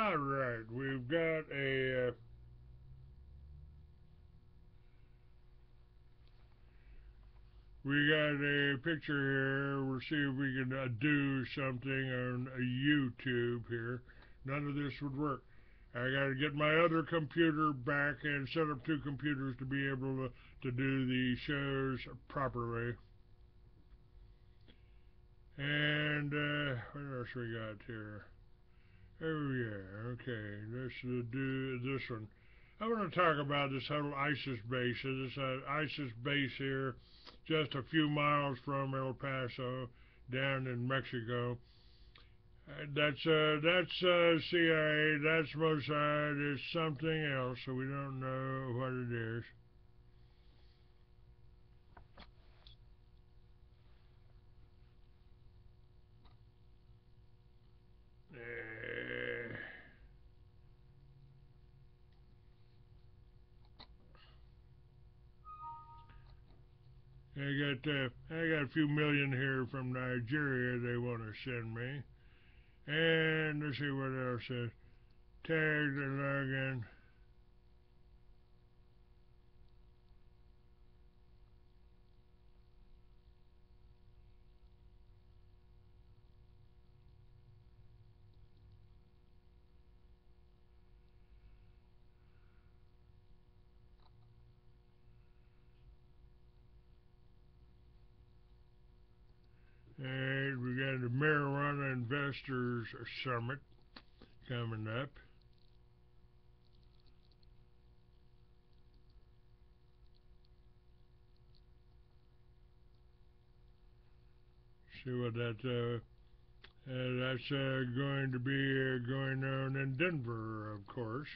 All right, we got a picture here. We'll see if we can do something on a YouTube here. None of this would work. I got to get my other computer back and set up two computers to be able to do the shows properly. And what else we got here? Oh yeah, okay. Let's do this one. I want to talk about this whole ISIS base. This ISIS base here, just a few miles from El Paso, down in Mexico. That's CIA. That's Mossad. It's something else, so we don't know what it is. I got a few million here from Nigeria they want to send me. And let's see what else says. Tagged and login. And we got the Marijuana Investors Summit coming up. See what that's going to be going on in Denver, of course.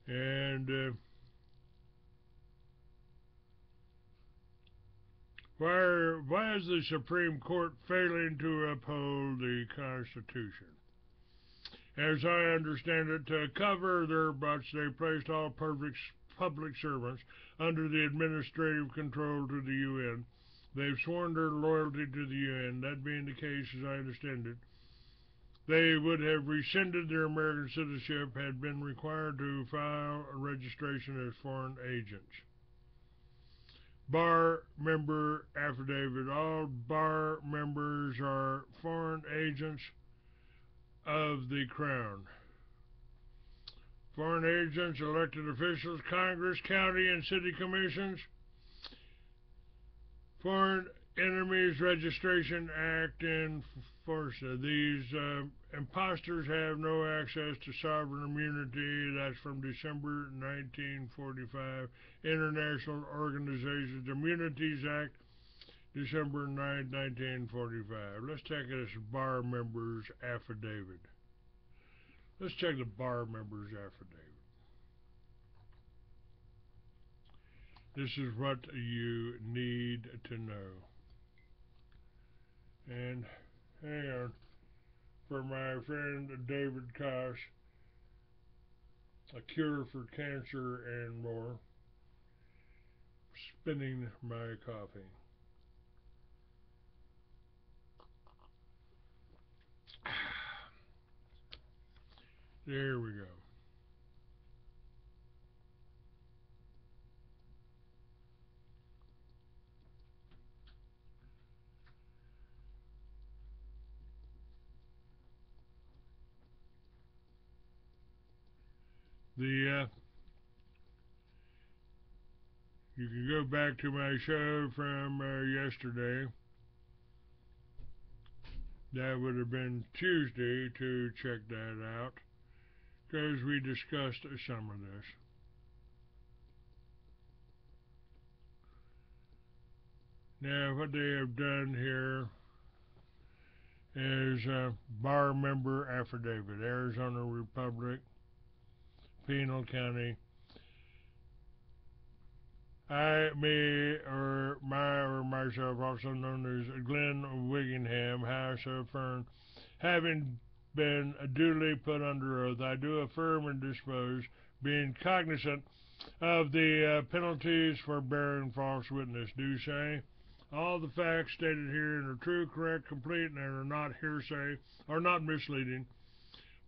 And why is the Supreme Court failing to uphold the Constitution? As I understand it, to cover their butts, they placed all public servants under the administrative control to the UN. They've sworn their loyalty to the UN. That being the case, as I understand it, they would have rescinded their American citizenship had been required to file a registration as foreign agents. Bar member affidavit. All bar members are foreign agents of the Crown. Foreign agents, elected officials, Congress, county, and city commissions. Foreign Enemies Registration Act in force. These imposters have no access to sovereign immunity. That's from December 1945. International Organizations Immunities Act, December 9, 1945. Let's check this bar members affidavit. Let's check the bar members affidavit. This is what you need to know. And hang on, for my friend David Kosh, a cure for cancer and more, spinning my coffee. There we go. You can go back to my show from yesterday. That would have been Tuesday to check that out, because we discussed some of this. Now, what they have done here is bar member affidavit, Arizona Republic, Penal County. Myself, also known as Glenn Wiggingham, House of Fern, having been duly put under oath, I do affirm and dispose, being cognizant of the penalties for bearing false witness, do say all the facts stated herein are true, correct, complete, and are not hearsay, are not misleading,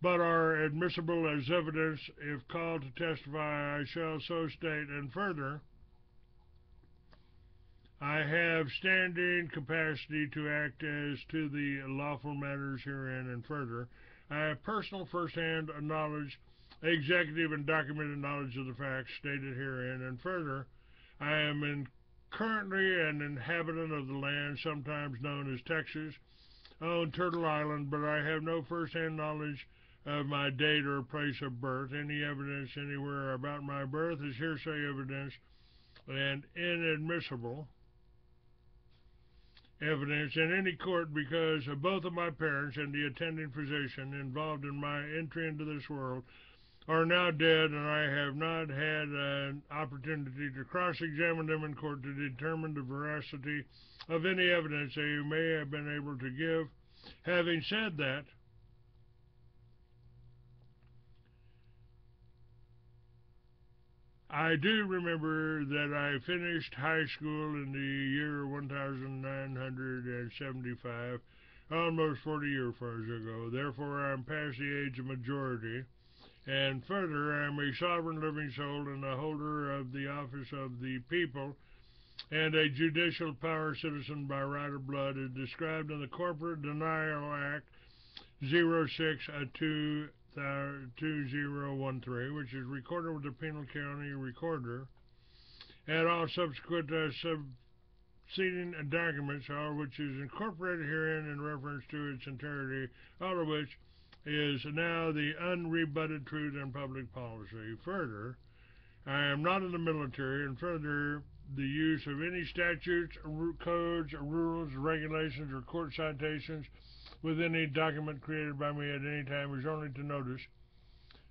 but are admissible as evidence. If called to testify, I shall so state, and further, I have standing capacity to act as to the lawful matters herein, and further, I have personal first-hand knowledge, executive and documented knowledge of the facts stated herein, and further, I am currently an inhabitant of the land sometimes known as Texas, on Turtle Island, but I have no first-hand knowledge of my date or place of birth. Any evidence anywhere about my birth is hearsay evidence and inadmissible evidence in any court, because both of my parents and the attending physician involved in my entry into this world are now dead, and I have not had an opportunity to cross-examine them in court to determine the veracity of any evidence they may have been able to give. Having said that, I do remember that I finished high school in the year 1975, almost 40 years ago. Therefore, I am past the age of majority. And further, I am a sovereign living soul and a holder of the office of the people and a judicial power citizen by right of blood, as described in the Corporate Denial Act 06/2013, which is recorded with the Penal County Recorder, and all subsequent succeeding documents, all which is incorporated herein in reference to its entirety, all of which is now the unrebutted truth and public policy. Further, I am not in the military, and further, the use of any statutes, codes, rules, regulations, or court citations with any document created by me at any time is only to notice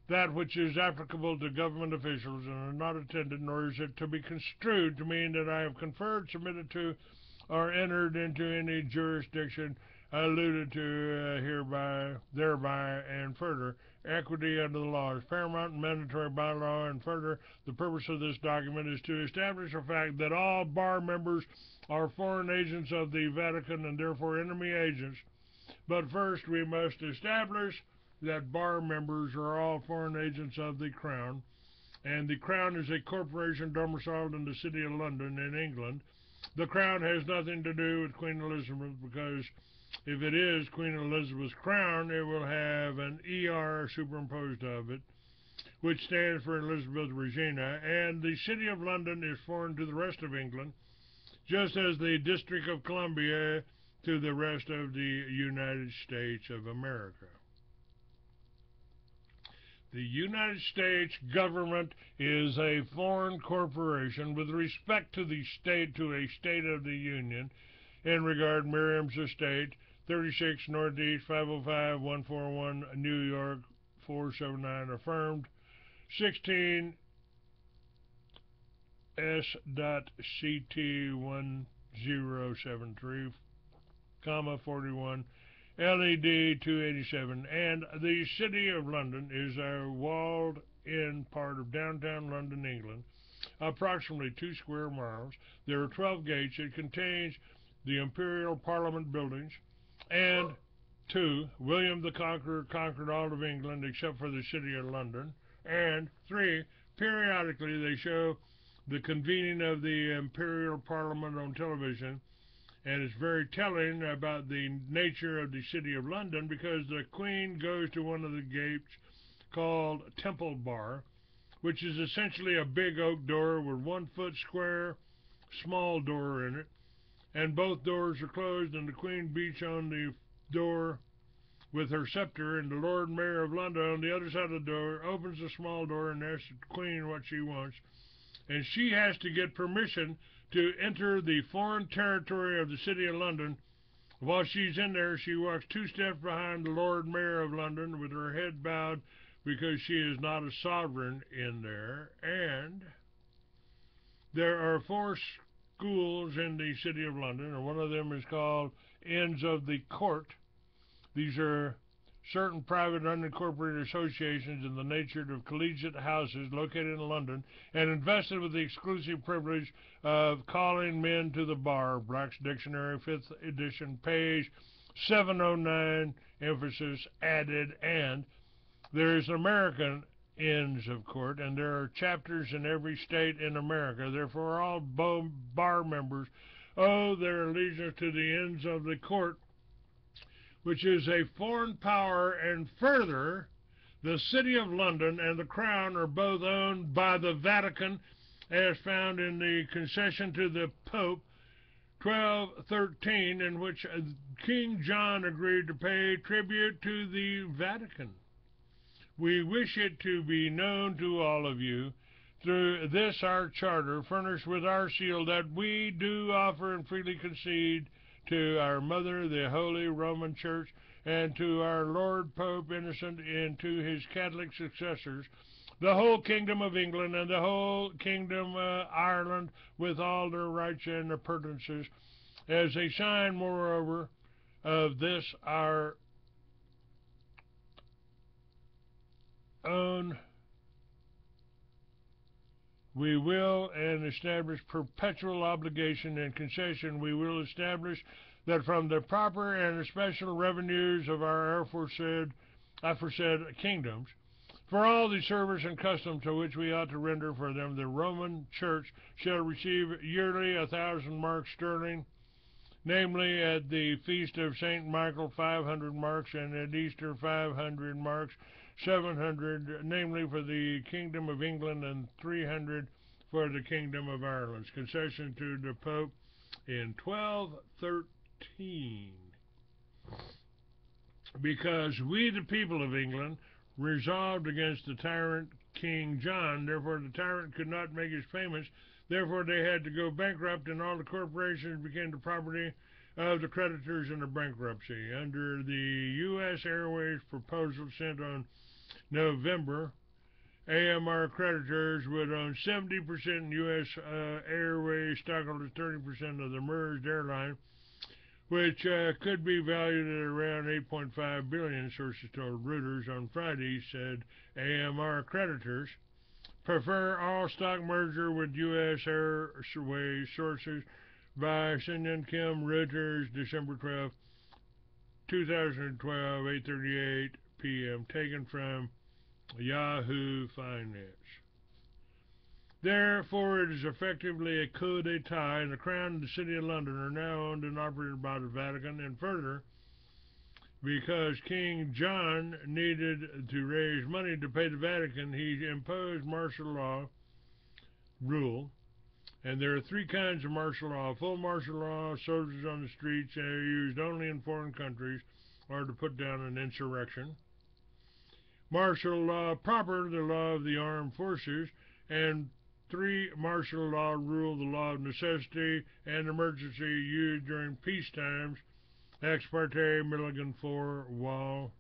that which is applicable to government officials, and are not intended, nor is it to be construed to mean that I have conferred, submitted to, or entered into any jurisdiction alluded to thereby, and further, equity under the law is paramount and mandatory by law, and further, the purpose of this document is to establish the fact that all bar members are foreign agents of the Vatican and therefore enemy agents. But first, we must establish that bar members are all foreign agents of the Crown, and the Crown is a corporation domiciled in the City of London in England. The Crown has nothing to do with Queen Elizabeth, because if it is Queen Elizabeth's crown, it will have an ER superimposed of it, which stands for Elizabeth Regina, and the City of London is foreign to the rest of England, just as the District of Columbia to the rest of the United States of America. The United States government is a foreign corporation with respect to the state, to a State of the Union, in regard Miriam's Estate, 36 Northeast 505-141, New York 479, affirmed, 16 S.CT1073, 41, LED 287, and the City of London is a walled-in part of downtown London, England, approximately 2 square miles. There are 12 gates. It contains the Imperial Parliament buildings, and 2, William the Conqueror conquered all of England except for the City of London, and 3, periodically they show the convening of the Imperial Parliament on television, and it's very telling about the nature of the City of London, because the Queen goes to one of the gates called Temple Bar, which is essentially a big oak door with 1 foot square small door in it, and both doors are closed, and the Queen beats on the door with her scepter, and the Lord Mayor of London on the other side of the door opens the small door and asks the Queen what she wants, and she has to get permission to enter the foreign territory of the City of London. While she's in there, she walks 2 steps behind the Lord Mayor of London with her head bowed, because she is not a sovereign in there. And there are 4 schools in the City of London, and one of them is called Inns of the Court. These are certain private unincorporated associations in the nature of collegiate houses located in London and invested with the exclusive privilege of calling men to the bar. Black's Dictionary, 5th edition, page 709, emphasis added, and there is American Inns of Court, and there are chapters in every state in America. Therefore, all bar members owe their allegiance to the Inns of the Court, which is a foreign power, and further, the City of London and the Crown are both owned by the Vatican, as found in the concession to the Pope 1213, in which King John agreed to pay tribute to the Vatican. We wish it to be known to all of you, through this our charter, furnished with our seal, that we do offer and freely concede to our Mother, the Holy Roman Church, and to our Lord Pope Innocent, and to his Catholic successors, the whole kingdom of England and the whole kingdom of Ireland, with all their rights and appurtenances, as a sign, moreover, of this our own, we will and establish perpetual obligation and concession. We will establish that from the proper and special revenues of our aforesaid kingdoms, for all the service and custom to which we ought to render for them, the Roman Church shall receive yearly 1,000 marks sterling, namely at the feast of St. Michael 500 marks, and at Easter 500 marks, 700, namely for the kingdom of England, and 300 for the kingdom of Ireland. Concession to the Pope in 1213. Because we, the people of England, resolved against the tyrant King John, therefore the tyrant could not make his payments, therefore they had to go bankrupt, and all the corporations became the property of the creditors in the bankruptcy. Under the U.S. Airways proposal sent on November, AMR creditors would own 70% in U.S. Airways stockholders, 30% of the merged airline, which could be valued at around $8.5 billion, sources told Reuters on Friday. Said AMR creditors prefer all-stock merger with U.S. Airways, sources by Sin Kim, Reuters, December 12, 2012, 8:38 p.m., taken from Yahoo Finance. Therefore, it is effectively a coup d'etat, and the Crown and the City of London are now owned and operated by the Vatican. And further, because King John needed to raise money to pay the Vatican, he imposed martial law rule. And there are three kinds of martial law. Full martial law, soldiers on the streets, are used only in foreign countries, or to put down an insurrection. Martial law proper, the law of the armed forces. And three, martial law rule, the law of necessity and emergency, used during peace times. Ex parte Milligan 4, Wall.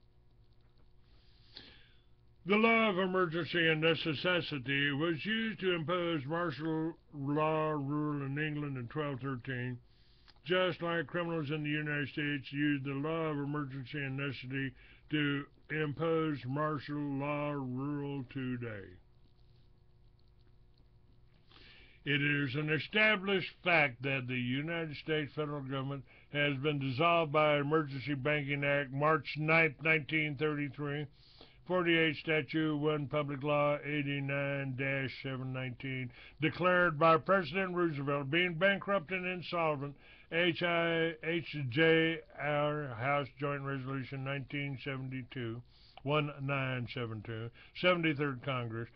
The law of emergency and necessity was used to impose martial law rule in England in 1213, just like criminals in the United States used the law of emergency and necessity to impose martial law rule today. It is an established fact that the United States federal government has been dissolved by Emergency Banking Act, March 9, 1933, 48 Statute 1 Public Law 89-719, declared by President Roosevelt, being bankrupt and insolvent, HJR House Joint Resolution 1972, 1972, 73rd Congress,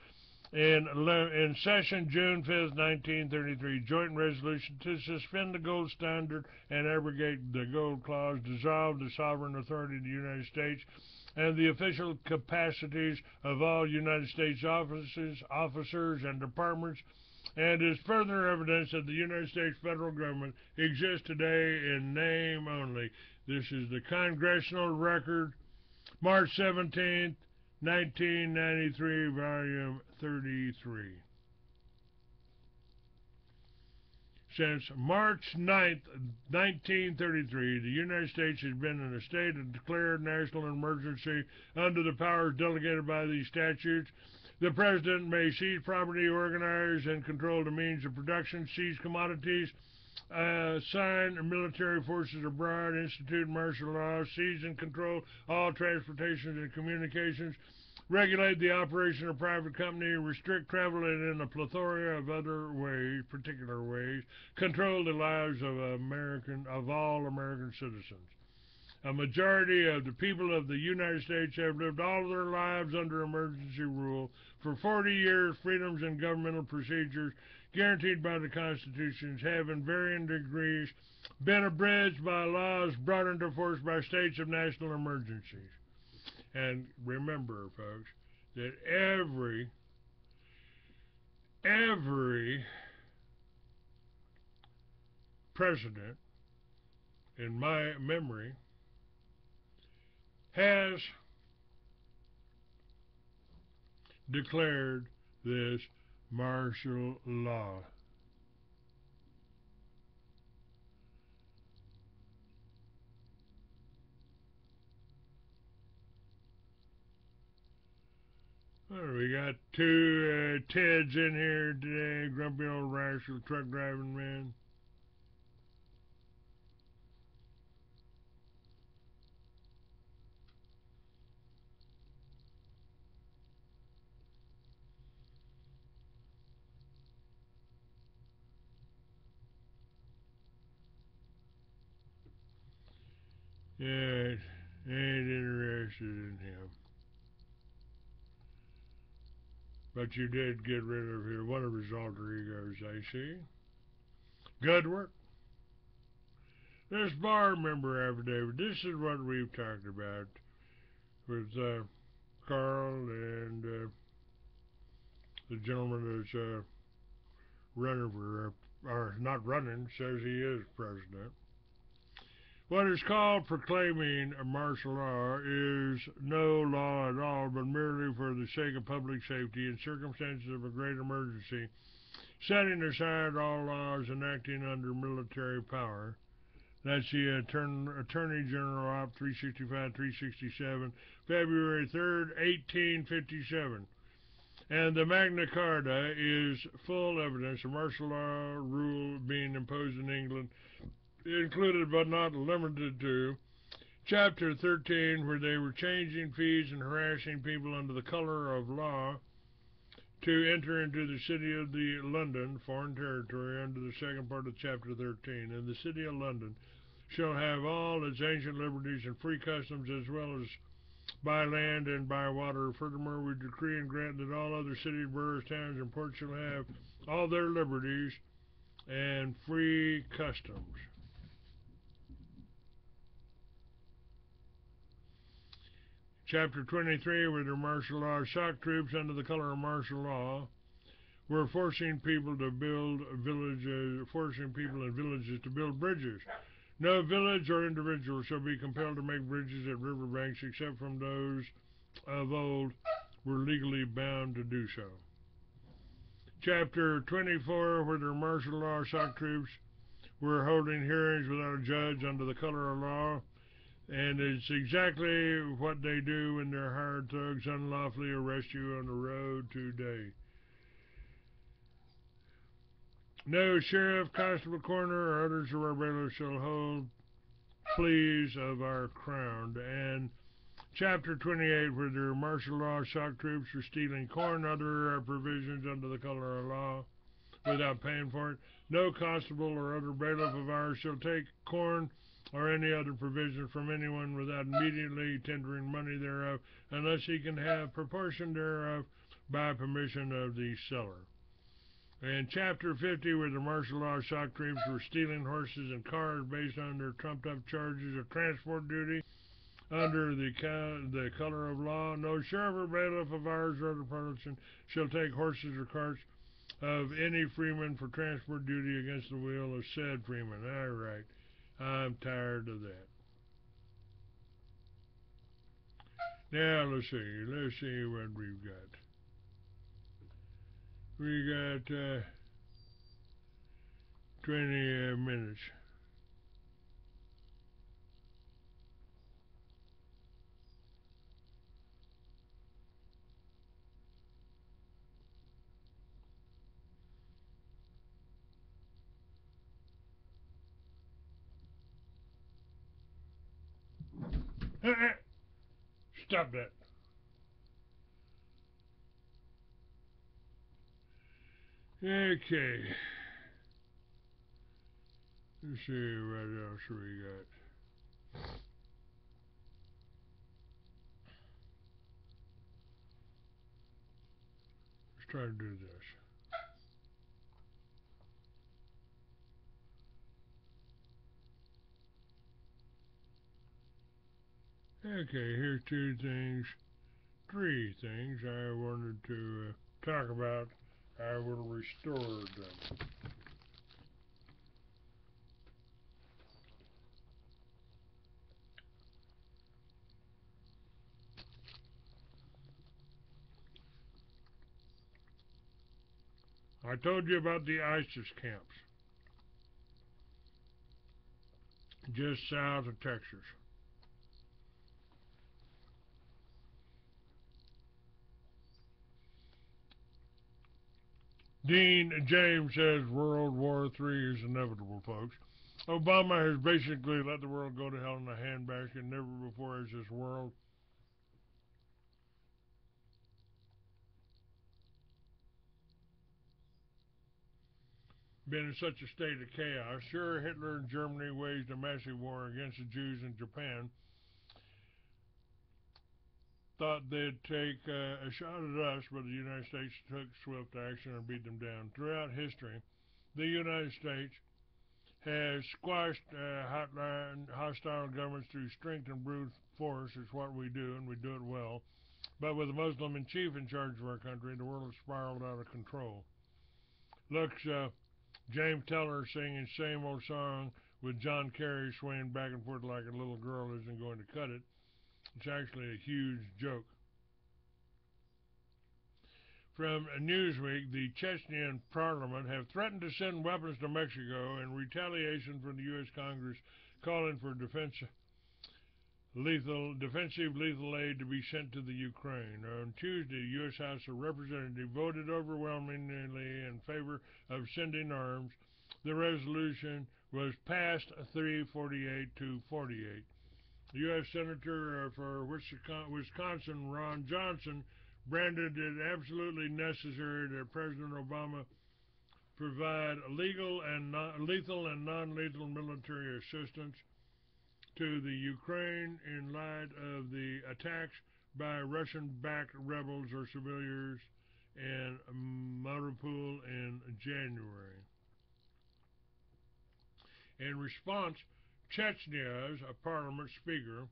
in session June 5, 1933, joint resolution to suspend the gold standard and abrogate the gold clause, dissolve the sovereign authority of the United States and the official capacities of all United States officers, and departments, and is further evidence that the United States federal government exists today in name only. This is the Congressional Record, March 17th, 1993, volume 33. Since March 9th, 1933, the United States has been in a state of declared national emergency under the powers delegated by these statutes. The President may seize property, organize and control the means of production, seize commodities, assign military forces abroad, institute martial law, seize and control all transportation and communications, regulate the operation of private company, restrict travel and in a plethora of other ways, particular ways, control the lives of all American citizens. A majority of the people of the United States have lived all their lives under emergency rule. For 40 years, freedoms and governmental procedures guaranteed by the constitutions have in varying degrees been abridged by laws brought into force by states of national emergencies. And remember, folks, that every president in my memory has declared this martial law. Well, we got two Teds in here today, grumpy old rascal truck driving man. Yeah, ain't interested in him. But you did get rid of one of his alter egos, I see. Good work. This bar member affidavit, this is what we've talked about with Carl and the gentleman that's running for, or not running, says he is president. What is called proclaiming a martial law is no law at all, but merely for the sake of public safety in circumstances of a great emergency, setting aside all laws and acting under military power. That's the Attorney General Op 365-367, February 3rd, 1857. And the Magna Carta is full evidence of martial law rule being imposed in England, included but not limited to Chapter 13, where they were changing fees and harassing people under the color of law to enter into the city of London, foreign territory, under the second part of Chapter 13. And the city of London shall have all its ancient liberties and free customs, as well as by land and by water. Furthermore, we decree and grant that all other cities, boroughs, towns, and ports shall have all their liberties and free customs. Chapter 23, where the martial law, shock troops under the color of martial law were forcing people in villages to build bridges. No village or individual shall be compelled to make bridges at riverbanks except from those of old were legally bound to do so. Chapter 24, where the martial law shock troops were holding hearings without a judge under the color of law, and it's exactly what they do when their hired thugs unlawfully arrest you on the road today. No sheriff, constable, coroner, or others of our bailiffs shall hold pleas of our crown. And Chapter 28, where the martial law shock troops were stealing corn, other provisions under the color of law without paying for it. No constable or other bailiff of ours shall take corn or any other provision from anyone without immediately tendering money thereof, unless he can have proportion thereof by permission of the seller. And Chapter 50, where the martial law shock troops were stealing horses and cars based on their trumped-up charges of transport duty under the color of law. No sheriff or bailiff of ours or other person shall take horses or carts of any freeman for transport duty against the will of said freeman. All right. I'm tired of that. Now, let's see what we've got. We got 20 minutes. Stop that. Okay. Let's see what else we got. Let's try to do this. Okay, here's three things I wanted to talk about. I will restore them. I told you about the ISIS camps just south of Texas. Dean James says World War III is inevitable, folks. Obama has basically let the world go to hell in a handbasket. Never before has this world been in such a state of chaos. Sure, Hitler in Germany waged a massive war against the Jews in Japan. Thought they'd take a shot at us, but the United States took swift action and beat them down. Throughout history, the United States has squashed hostile governments through strength and brute force. It's what we do, and we do it well. But with a Muslim in chief in charge of our country, the world has spiraled out of control. Looks James Teller singing same old song with John Kerry swaying back and forth like a little girl isn't going to cut it. It's actually a huge joke. From Newsweek, the Chechnyan parliament have threatened to send weapons to Mexico in retaliation from the U.S. Congress calling for defensive lethal aid to be sent to the Ukraine. On Tuesday, the U.S. House of Representatives voted overwhelmingly in favor of sending arms. The resolution was passed 348 to 48. The U.S. Senator for Wisconsin, Ron Johnson, branded it absolutely necessary that President Obama provide lethal and non-lethal military assistance to the Ukraine in light of the attacks by Russian-backed rebels or civilians in Mariupol in January. In response, Chechnya's parliament speaker,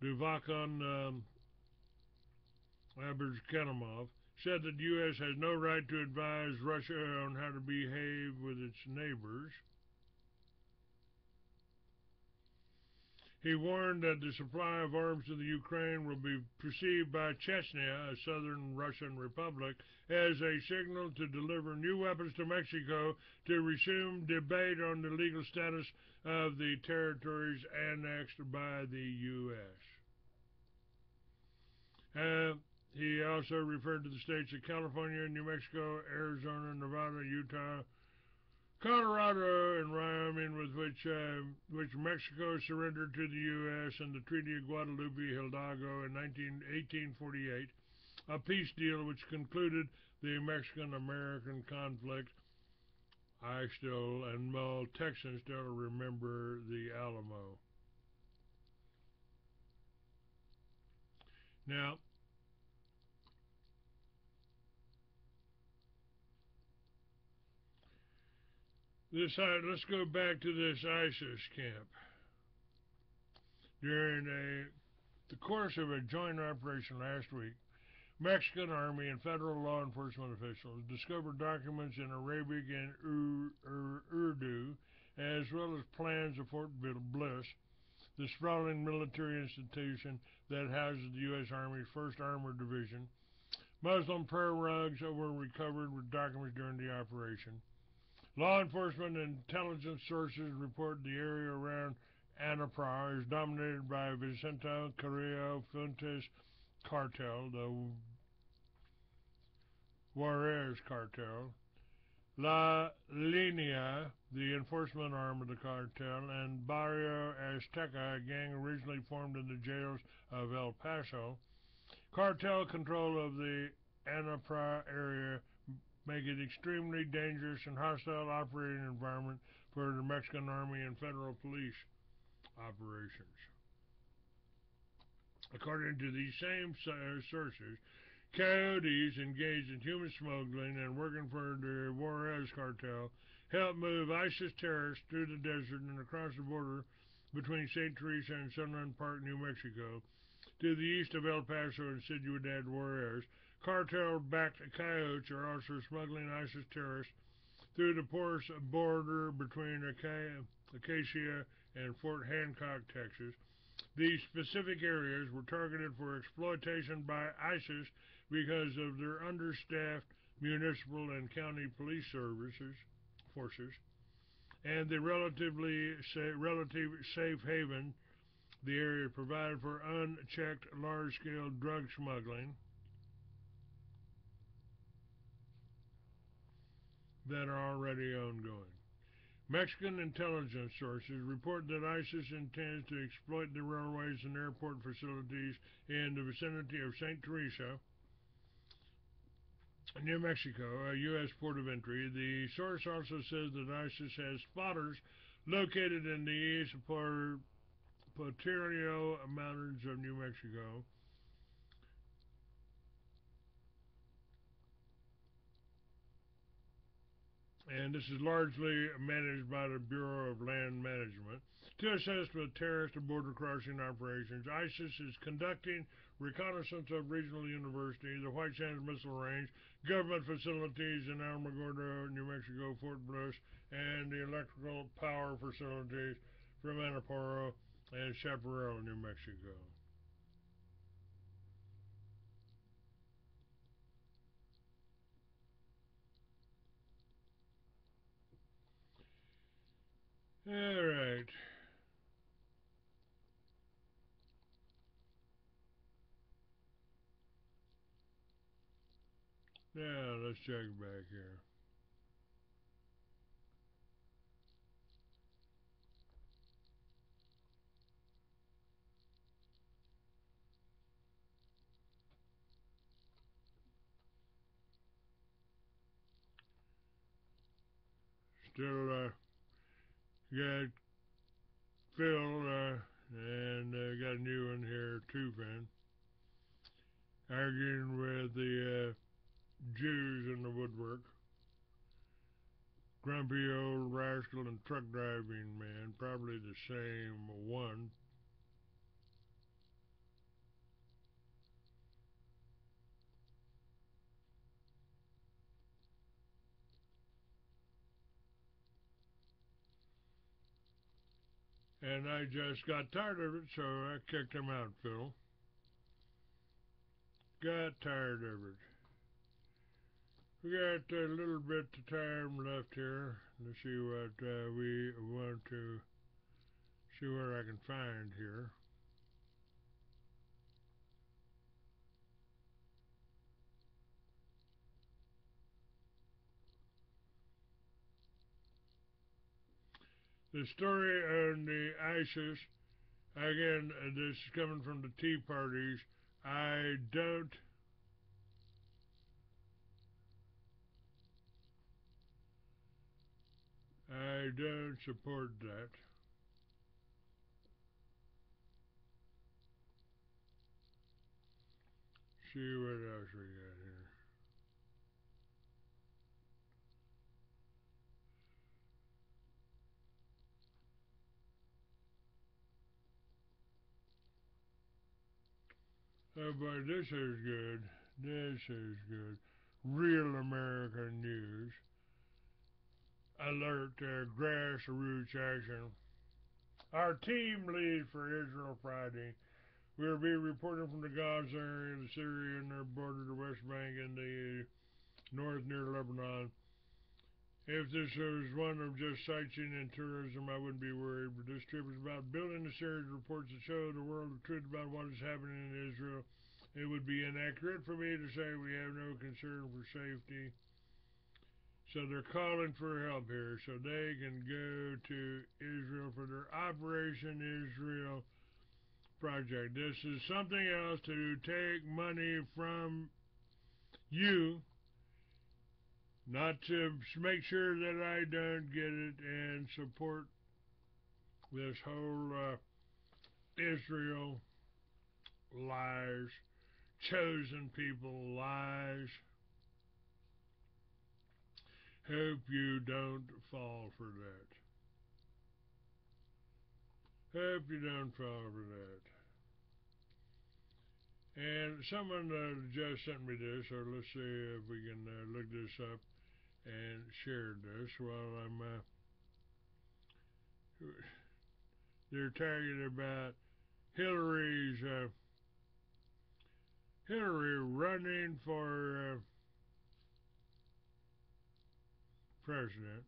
Duvakan Aberkanimov, said that the U.S. has no right to advise Russia on how to behave with its neighbors. He warned that the supply of arms to the Ukraine will be perceived by Chechnya, a southern Russian republic, as a signal to deliver new weapons to Mexico to resume debate on the legal status of the territories annexed by the U.S. He also referred to the states of California, New Mexico, Arizona, Nevada, Utah, Colorado, and Wyoming, with which Mexico surrendered to the U.S. in the Treaty of Guadalupe Hidalgo in 1848, a peace deal which concluded the Mexican-American conflict. I still, and all Texans still remember the Alamo. Now, let's go back to this ISIS camp. During the course of a joint operation last week, Mexican Army and federal law enforcement officials discovered documents in Arabic and Urdu, as well as plans of Fort Bliss, the sprawling military institution that houses the U.S. Army's 1st Armored Division. Muslim prayer rugs were recovered with documents during the operation. Law enforcement and intelligence sources report the area around Anapra is dominated by Vicente Carrillo Fuentes cartel, the Juarez cartel, La Linea, the enforcement arm of the cartel, and Barrio Azteca, a gang originally formed in the jails of El Paso. Cartel control of the Anapra area make it extremely dangerous and hostile operating environment for the Mexican Army and federal police operations. According to these same sources, coyotes engaged in human smuggling and working for the Juarez cartel helped move ISIS terrorists through the desert and across the border between St. Teresa and Sunland Park, New Mexico, to the east of El Paso and Ciudad Juarez. Cartel-backed coyotes are also smuggling ISIS terrorists through the porous border between Acacia and Fort Hancock, Texas. These specific areas were targeted for exploitation by ISIS because of their understaffed municipal and county police forces, and the relative safe haven the area provided for unchecked large-scale drug smuggling that are already ongoing. Mexican intelligence sources report that ISIS intends to exploit the railways and airport facilities in the vicinity of St. Teresa, New Mexico, a U.S. port of entry. The source also says that ISIS has spotters located in the east Potrero Mountains of New Mexico. And this is largely managed by the Bureau of Land Management. To assist with terrorist and border crossing operations, ISIS is conducting reconnaissance of regional universities, the White Sands Missile Range, government facilities in Alamogordo, New Mexico, Fort Bliss, and the electrical power facilities from Anaporo and Chaparral, New Mexico. All right. Now, let's check back here. Still got Phil and got a new one here, Tufan, arguing with the Jews in the woodwork. Grumpy old rascal and truck driving man, probably the same one. And I just got tired of it, so I kicked him out, Phil. Got tired of it. We got a little bit of time left here. Let's see what we want to see where I can find here. The story on the ISIS, again, this is coming from the Tea Parties. I don't support that. See what else we got here. Oh boy, this is good. This is good. Real American news. Alert, grassroots action. Our team leads for Israel Friday. We'll be reporting from the Gaza area, the Syria and their border, the West Bank, and the north near Lebanon. If this was one of just sightseeing and tourism, I wouldn't be worried. But this trip is about building a series of reports that show the world the truth about what is happening in Israel. It would be inaccurate for me to say we have no concern for safety. So they're calling for help here so they can go to Israel for their Operation Israel project. This is something else to take money from you, not to make sure that I don't get it and support this whole Israel lies, chosen people lies. Hope you don't fall for that. Hope you don't fall for that. And someone just sent me this, so let's see if we can look this up and share this while I'm. They're talking about Hillary's Hillary running for president.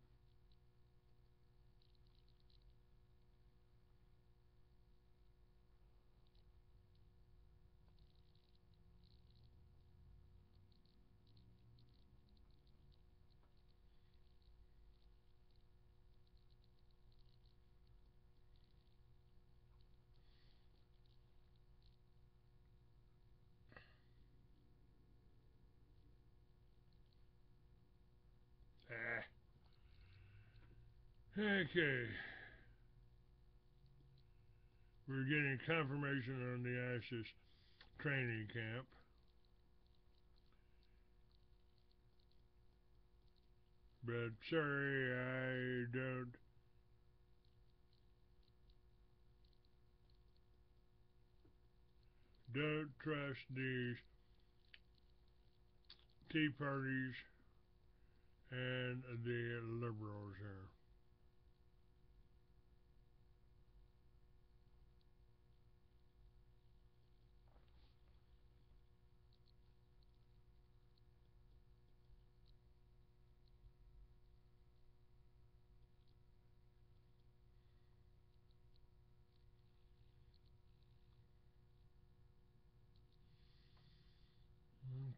Ah. Okay. We're getting confirmation on the ISIS training camp. But sorry, I don't trust these Tea Parties and the liberals here.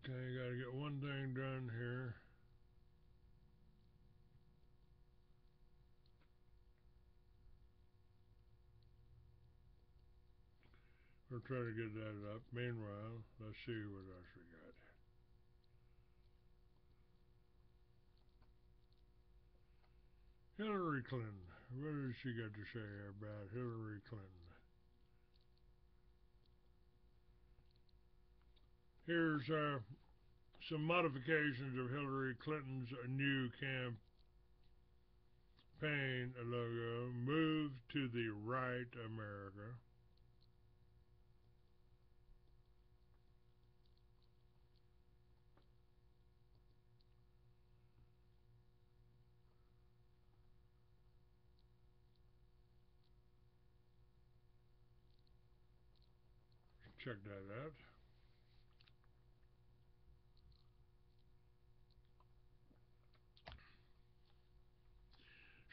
Okay, gotta get one thing done here. We'll try to get that up. Meanwhile, let's see what else we got. Hillary Clinton. What has she got to say about Hillary Clinton? Here's some modifications of Hillary Clinton's new campaign logo. Move to the right, America. Check that out.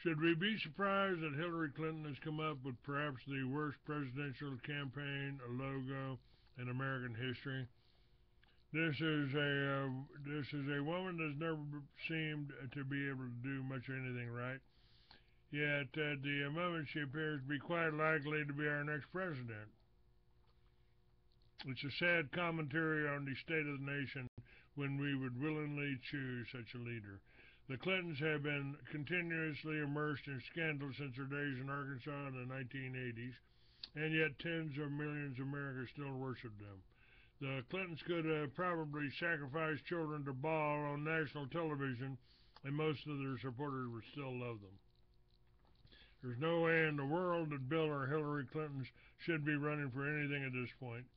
Should we be surprised that Hillary Clinton has come up with perhaps the worst presidential campaign logo in American history? This is a woman that's never seemed to be able to do much of anything right. Yet at the moment she appears to be quite likely to be our next president. It's a sad commentary on the state of the nation when we would willingly choose such a leader. The Clintons have been continuously immersed in scandal since their days in Arkansas in the 1980s, and yet tens of millions of Americans still worship them. The Clintons could have probably sacrificed children to bawl on national television, and most of their supporters would still love them. There's no way in the world that Bill or Hillary Clinton should be running for anything at this point.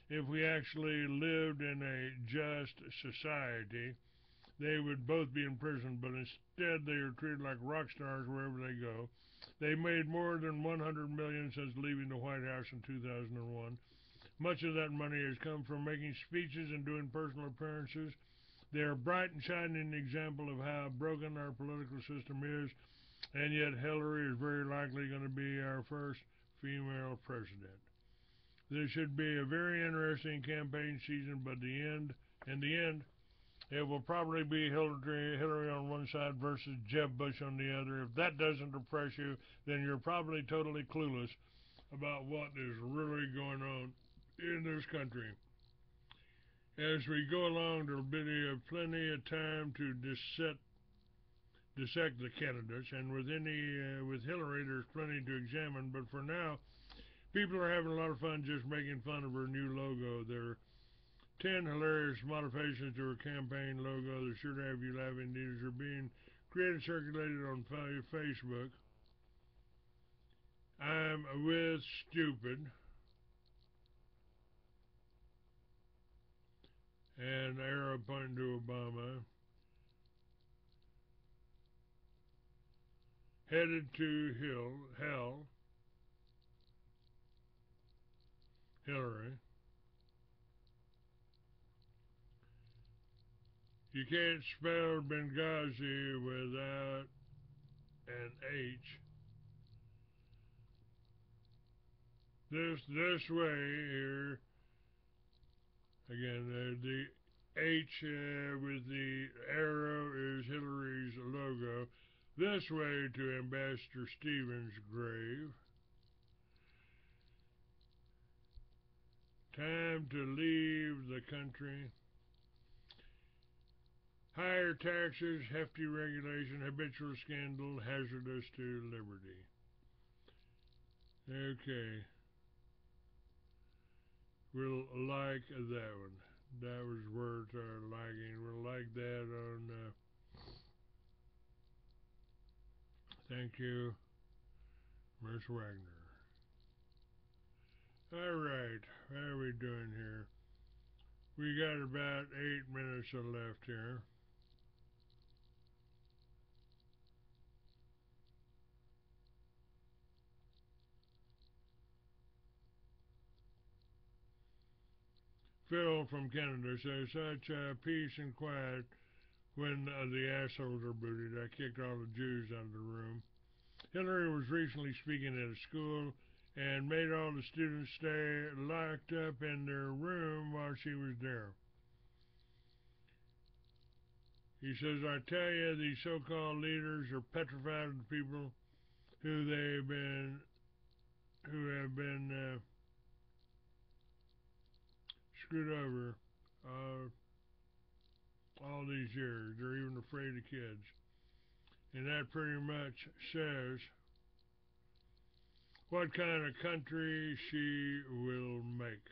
If we actually lived in a just society, they would both be in prison, but instead they are treated like rock stars wherever they go. They made more than $100 million since leaving the White House in 2001. Much of that money has come from making speeches and doing personal appearances. They're a bright and shining example of how broken our political system is, and yet Hillary is very likely going to be our first female president. This should be a very interesting campaign season, but in the end, it will probably be Hillary on one side versus Jeb Bush on the other. If that doesn't depress you, then you're probably totally clueless about what is really going on in this country. As we go along, there'll be plenty of time to dissect the candidates, and with Hillary, there's plenty to examine. But for now, people are having a lot of fun just making fun of her new logo. There are 10 hilarious modifications to her campaign logo. They're sure to have you laughing. These are being created, circulated on Facebook. I'm with stupid. And arrow pointing to Obama. Headed to hell. Hillary. You can't spell Benghazi without an H. This way here. Again, the H with the arrow is Hillary's logo. This way to Ambassador Stevens' grave. Time to leave the country. Higher taxes, hefty regulation, habitual scandal, hazardous to liberty. Okay. We'll like that one. That was worth our liking. We'll like that on... thank you, Miss Wagner. Alright, how are we doing here? We got about 8 minutes left here. Phil from Canada says, such peace and quiet when the assholes are booted. I kicked all the Jews out of the room. Hillary was recently speaking at a school and made all the students stay locked up in their room while she was there. He says, I tell you, these so-called leaders are petrified of the people who have been screwed over all these years. They're even afraid of kids. And that pretty much says what kind of country she will make.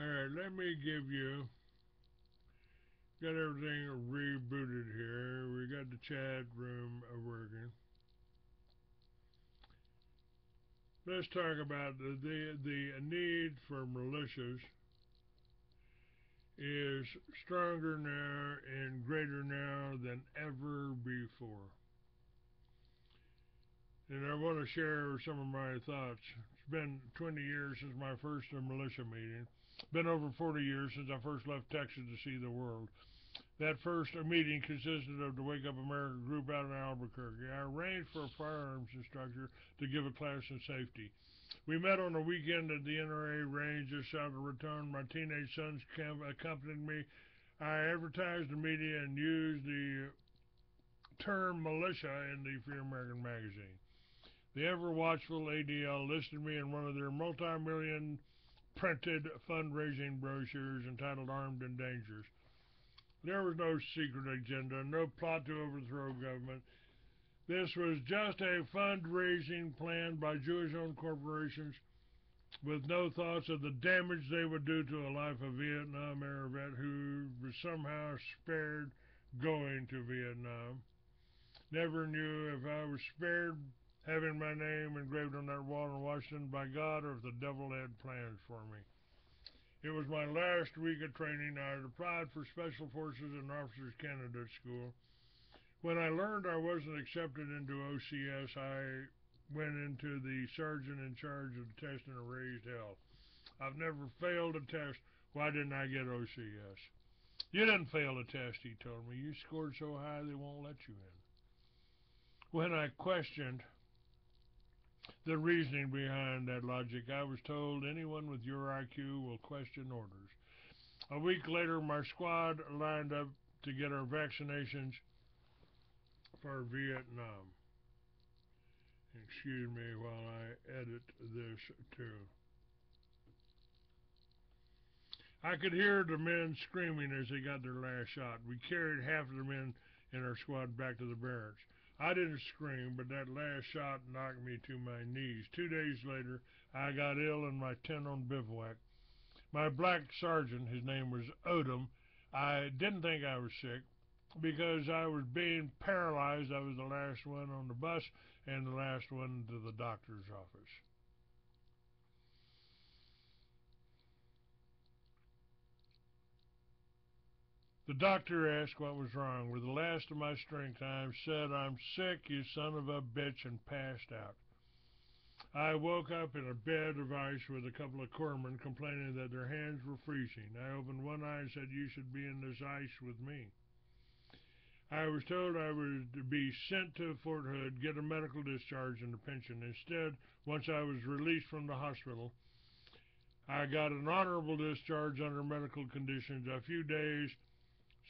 Alright, let me give you, got everything rebooted here. We got the chat room working. Let's talk about the need for militias is stronger now and greater now than ever before. And I want to share some of my thoughts. It's been 20 years since my first militia meeting. Been over 40 years since I first left Texas to see the world. That first meeting consisted of the Wake Up America group out in Albuquerque. I arranged for a firearms instructor to give a class in safety. We met on a weekend at the NRA range just south of Raton. My teenage sons accompanied me. I advertised the media and used the term militia in the Free American magazine. The ever-watchful ADL listed me in one of their multi-million printed fundraising brochures entitled Armed and Dangerous. There was no secret agenda, no plot to overthrow government. This was just a fundraising plan by Jewish-owned corporations with no thoughts of the damage they would do to a life of Vietnam-era vet who was somehow spared going to Vietnam. Never knew if I was spared having my name engraved on that wall in Washington by God or if the devil had plans for me. It was my last week of training. I had applied for Special Forces and Officers Candidate School. When I learned I wasn't accepted into OCS, I went into the sergeant in charge of the test and raised hell. I've never failed a test. Why didn't I get OCS? You didn't fail the test, he told me. You scored so high they won't let you in. When I questioned the reasoning behind that logic, I was told anyone with your IQ will question orders. A week later, my squad lined up to get our vaccinations for Vietnam. Excuse me while I edit this too. I could hear the men screaming as they got their last shot. We carried half of the men in our squad back to the barracks. I didn't scream, but that last shot knocked me to my knees. 2 days later, I got ill in my tent on bivouac. My black sergeant, his name was Odom, I didn't think I was sick because I was being paralyzed. I was the last one on the bus and the last one to the doctor's office. The doctor asked what was wrong. With the last of my strength, I said, "I'm sick, you son of a bitch," and passed out. I woke up in a bed of ice with a couple of corpsmen complaining that their hands were freezing. I opened one eye and said, "You should be in this ice with me." I was told I would be sent to Fort Hood, get a medical discharge and a pension. Instead, once I was released from the hospital, I got an honorable discharge under medical conditions a few days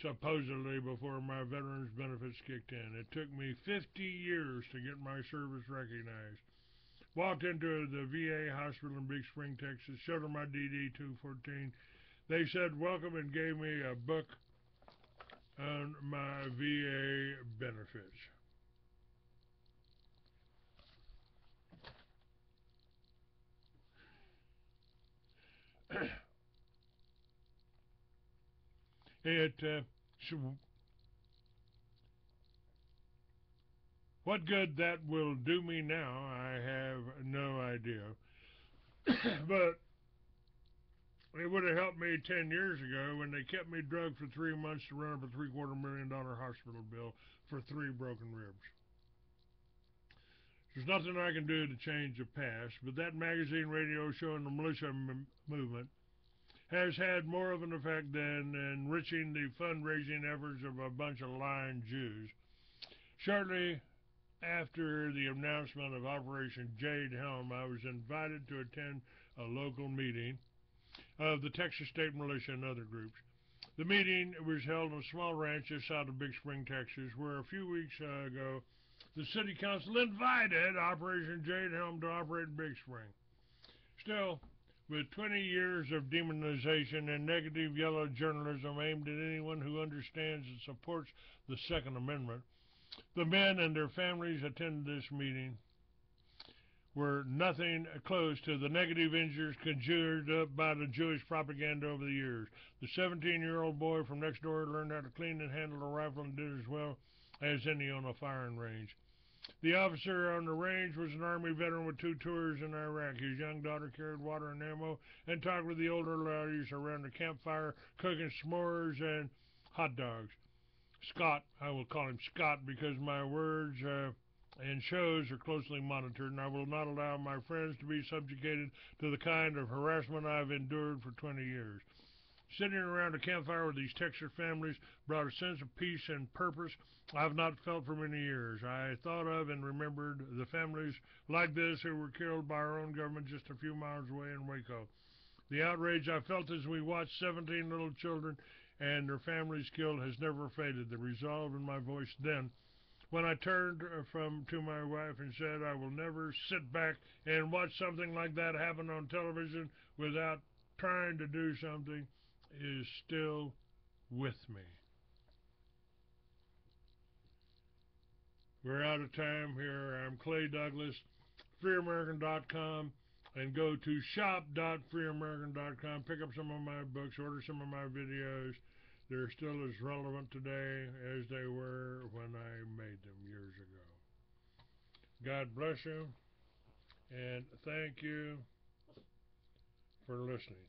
supposedly before my veterans benefits kicked in. It took me 50 years to get my service recognized. Walked into the VA hospital in Big Spring, Texas, showed them my DD-214. They said welcome and gave me a book on my VA benefits. What good that will do me now, I have no idea. But it would have helped me 10 years ago when they kept me drugged for 3 months to run up a $750,000 hospital bill for 3 broken ribs. There's nothing I can do to change the past, but that magazine radio show and the militia movement has had more of an effect than enriching the fundraising efforts of a bunch of lying Jews. Shortly after the announcement of Operation Jade Helm, I was invited to attend a local meeting of the Texas State Militia and other groups. The meeting was held on a small ranch just south of Big Spring, Texas, where a few weeks ago the city council invited Operation Jade Helm to operate in Big Spring. Still, with 20 years of demonization and negative yellow journalism aimed at anyone who understands and supports the Second Amendment, the men and their families attended this meeting were nothing close to the negative images conjured up by the Jewish propaganda over the years. The 17-year-old boy from next door learned how to clean and handle a rifle and did as well as any on a firing range. The officer on the range was an Army veteran with 2 tours in Iraq. His young daughter carried water and ammo and talked with the older ladies around the campfire, cooking s'mores and hot dogs. Scott, I will call him Scott because my words and shows are closely monitored, and I will not allow my friends to be subjugated to the kind of harassment I've endured for 20 years. Sitting around a campfire with these Texas families brought a sense of peace and purpose I've not felt for many years. I thought of and remembered the families like this who were killed by our own government just a few miles away in Waco. The outrage I felt as we watched 17 little children and their families killed has never faded. The resolve in my voice then, when I turned to my wife and said, I will never sit back and watch something like that happen on television without trying to do something, is still with me. We're out of time here. I'm Clay Douglas, freeamerican.com, and go to shop.freeamerican.com. Pick up some of my books, order some of my videos. They're still as relevant today as they were when I made them years ago. God bless you, and thank you for listening.